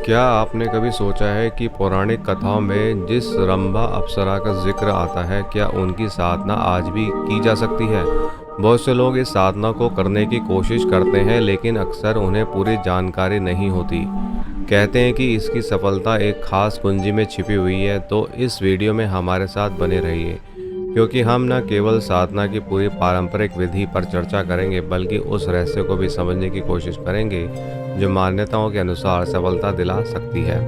क्या आपने कभी सोचा है कि पौराणिक कथाओं में जिस रंभा अप्सरा का जिक्र आता है, क्या उनकी साधना आज भी की जा सकती है? बहुत से लोग इस साधना को करने की कोशिश करते हैं, लेकिन अक्सर उन्हें पूरी जानकारी नहीं होती। कहते हैं कि इसकी सफलता एक खास कुंजी में छिपी हुई है, तो इस वीडियो में हमारे साथ बने रहिए, क्योंकि हम न केवल साधना की पूरी पारंपरिक विधि पर चर्चा करेंगे, बल्कि उस रहस्य को भी समझने की कोशिश करेंगे जो मान्यताओं के अनुसार सफलता दिला सकती है।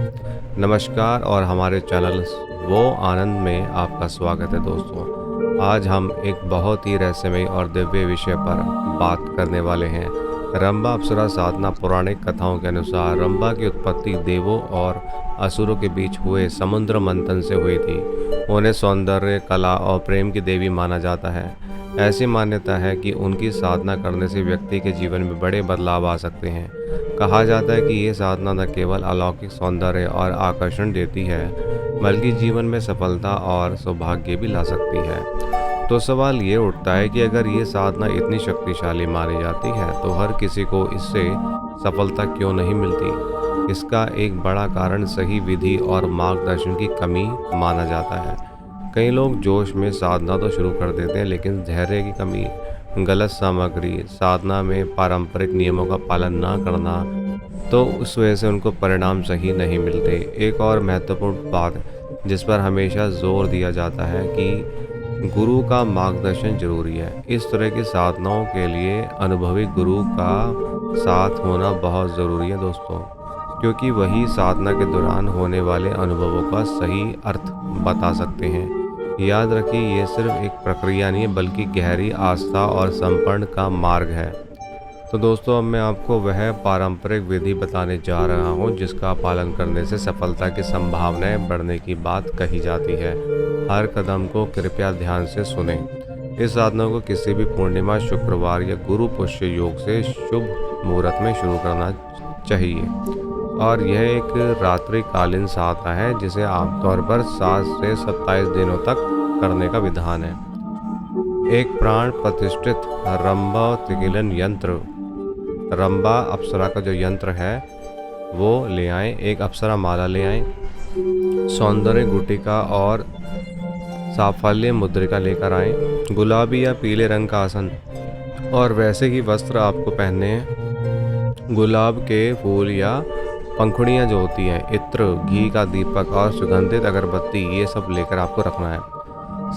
नमस्कार और हमारे चैनल वो आनंद में आपका स्वागत है दोस्तों। आज हम एक बहुत ही रहस्यमय और दिव्य विषय पर बात करने वाले हैं। रंभा अप्सरा साधना। पौराणिक कथाओं के अनुसार रंभा की उत्पत्ति देवों और असुरों के बीच हुए समुद्र मंथन से हुई थी। उन्हें सौंदर्य, कला और प्रेम की देवी माना जाता है। ऐसी मान्यता है कि उनकी साधना करने से व्यक्ति के जीवन में बड़े बदलाव आ सकते हैं। कहा जाता है कि ये साधना न केवल अलौकिक सौंदर्य और आकर्षण देती है, बल्कि जीवन में सफलता और सौभाग्य भी ला सकती है। तो सवाल ये उठता है कि अगर ये साधना इतनी शक्तिशाली मानी जाती है, तो हर किसी को इससे सफलता क्यों नहीं मिलती? इसका एक बड़ा कारण सही विधि और मार्गदर्शन की कमी माना जाता है। कई लोग जोश में साधना तो शुरू कर देते हैं, लेकिन धैर्य की कमी, गलत सामग्री, साधना में पारंपरिक नियमों का पालन न करना, तो उस वजह से उनको परिणाम सही नहीं मिलते। एक और महत्वपूर्ण बात जिस पर हमेशा जोर दिया जाता है कि गुरु का मार्गदर्शन जरूरी है। इस तरह की साधनाओं के लिए अनुभवी गुरु का साथ होना बहुत ज़रूरी है दोस्तों, क्योंकि वही साधना के दौरान होने वाले अनुभवों का सही अर्थ बता सकते हैं। याद रखिए, ये सिर्फ एक प्रक्रिया नहीं है, बल्कि गहरी आस्था और समर्पण का मार्ग है। तो दोस्तों, अब मैं आपको वह पारंपरिक विधि बताने जा रहा हूँ जिसका पालन करने से सफलता की संभावनाएं बढ़ने की बात कही जाती है। हर कदम को कृपया ध्यान से सुने। इस साधना को किसी भी पूर्णिमा, शुक्रवार या गुरु पुष्य योग से शुभ मुहूर्त में शुरू करना चाहिए, और यह एक रात्रिकालीन साधना है जिसे आमतौर पर 7 से 27 दिनों तक करने का विधान है। एक प्राण प्रतिष्ठित रंभा त्रिगिलन यंत्र, रंभा अप्सरा का जो यंत्र है वो ले आएं। एक अप्सरा माला ले आएं, सौंदर्य गुटिका और साफल्य मुद्रिका लेकर आएं, गुलाबी या पीले रंग का आसन और वैसे ही वस्त्र आपको पहनने हैं। गुलाब के फूल या पंखुड़ियाँ जो होती हैं, इत्र, घी का दीपक और सुगंधित अगरबत्ती, ये सब लेकर आपको रखना है।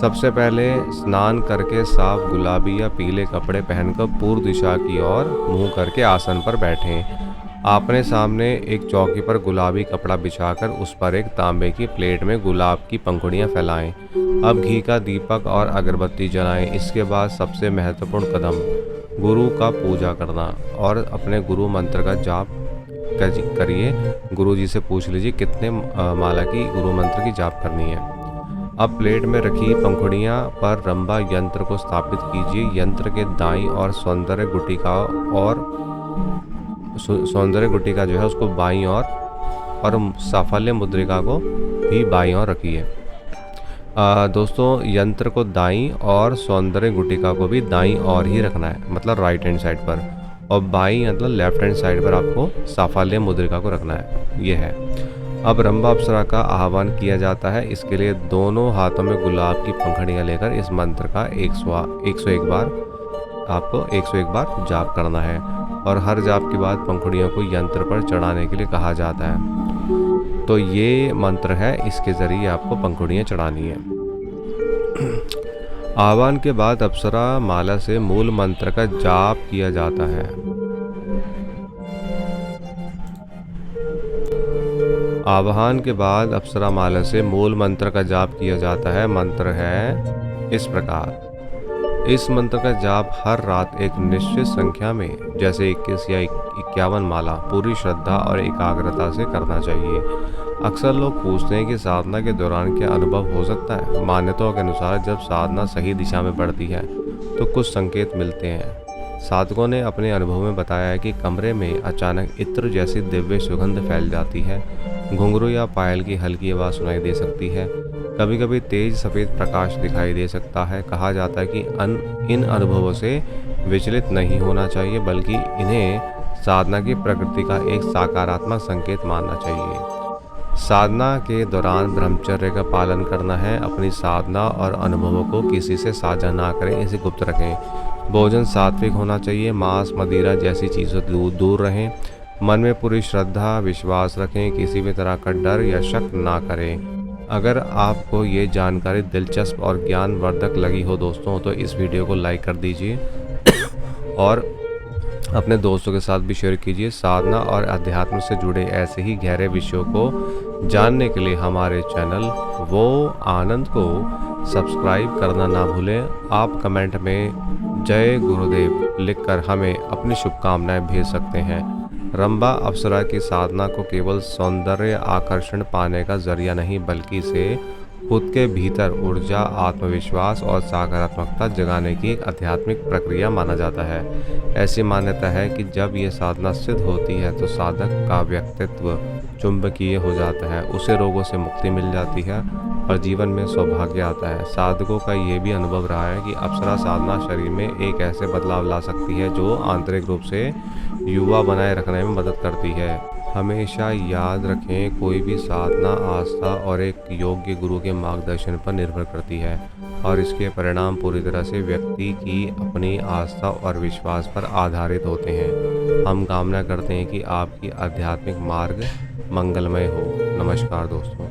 सबसे पहले स्नान करके साफ गुलाबी या पीले कपड़े पहनकर पूर्व दिशा की ओर मुंह करके आसन पर बैठें। आपने सामने एक चौकी पर गुलाबी कपड़ा बिछाकर उस पर एक तांबे की प्लेट में गुलाब की पंखुड़ियाँ फैलाएं। अब घी का दीपक और अगरबत्ती जलाएं। इसके बाद सबसे महत्वपूर्ण कदम, गुरु का पूजा करना और अपने गुरु मंत्र का जाप करिए। गुरु जी से पूछ लीजिए कितने माला की गुरु मंत्र की जाप करनी है। अब प्लेट में रखी पंखुड़ियाँ पर रंभा यंत्र को स्थापित कीजिए। यंत्र के दाईं और सौंदर्य गुटिका जो है उसको बाईं और साफल्य मुद्रिका को भी बाईं ओर रखिए। दोस्तों, यंत्र को दाईं और सौंदर्य गुटिका को भी दाईं ओर ही रखना है, मतलब राइट हैंड साइड पर, और बाईं मतलब लेफ्ट हैंड साइड पर आपको साफल्य मुद्रिका को रखना है। ये है। अब रंभा अप्सरा का आह्वान किया जाता है। इसके लिए दोनों हाथों में गुलाब की पंखुड़ियाँ लेकर इस मंत्र का 101 बार आपको 101 बार जाप करना है, और हर जाप के बाद पंखुड़ियों को यंत्र पर चढ़ाने के लिए कहा जाता है। तो ये मंत्र है, इसके ज़रिए आपको पंखुड़ियाँ चढ़ानी है। आह्वान के बाद अप्सरा माला से मूल मंत्र का जाप किया जाता है। आवाहन के बाद अप्सरा माला से मूल मंत्र का जाप किया जाता है। मंत्र है इस प्रकार। इस मंत्र का जाप हर रात एक निश्चित संख्या में, जैसे 21 या 51 माला, पूरी श्रद्धा और एकाग्रता से करना चाहिए। अक्सर लोग पूछते हैं कि साधना के दौरान क्या अनुभव हो सकता है। मान्यताओं के अनुसार जब साधना सही दिशा में बढ़ती है तो कुछ संकेत मिलते हैं। साधकों ने अपने अनुभव में बताया है कि कमरे में अचानक इत्र जैसी दिव्य सुगंध फैल जाती है, घुंघरू या पायल की हल्की आवाज़ सुनाई दे सकती है, कभी कभी तेज सफ़ेद प्रकाश दिखाई दे सकता है। कहा जाता है कि इन अनुभवों से विचलित नहीं होना चाहिए, बल्कि इन्हें साधना की प्रकृति का एक सकारात्मक संकेत मानना चाहिए। साधना के दौरान ब्रह्मचर्य का पालन करना है। अपनी साधना और अनुभवों को किसी से साझा ना करें, इसे गुप्त रखें। भोजन सात्विक होना चाहिए, मांस मदिरा जैसी चीज़ों से दूर रहें। मन में पूरी श्रद्धा विश्वास रखें, किसी भी तरह का डर या शक ना करें। अगर आपको ये जानकारी दिलचस्प और ज्ञानवर्धक लगी हो दोस्तों, तो इस वीडियो को लाइक कर दीजिए और अपने दोस्तों के साथ भी शेयर कीजिए। साधना और अध्यात्म से जुड़े ऐसे ही गहरे विषयों को जानने के लिए हमारे चैनल वो आनंद को सब्सक्राइब करना ना भूलें। आप कमेंट में जय गुरुदेव लिखकर हमें अपनी शुभकामनाएं भेज सकते हैं। रंभा अप्सरा की साधना को केवल सौंदर्य आकर्षण पाने का जरिया नहीं, बल्कि इसे खुद के भीतर ऊर्जा, आत्मविश्वास और सकारात्मकता जगाने की एक आध्यात्मिक प्रक्रिया माना जाता है। ऐसी मान्यता है कि जब ये साधना सिद्ध होती है तो साधक का व्यक्तित्व चुंबकीय हो जाता है, उसे रोगों से मुक्ति मिल जाती है और जीवन में सौभाग्य आता है। साधकों का ये भी अनुभव रहा है कि अप्सरा साधना शरीर में एक ऐसे बदलाव ला सकती है जो आंतरिक रूप से युवा बनाए रखने में मदद करती है। हमेशा याद रखें, कोई भी साधना आस्था और एक योग्य गुरु के मार्गदर्शन पर निर्भर करती है और इसके परिणाम पूरी तरह से व्यक्ति की अपनी आस्था और विश्वास पर आधारित होते हैं। हम कामना करते हैं कि आपकी आध्यात्मिक मार्ग मंगलमय हो। नमस्कार दोस्तों।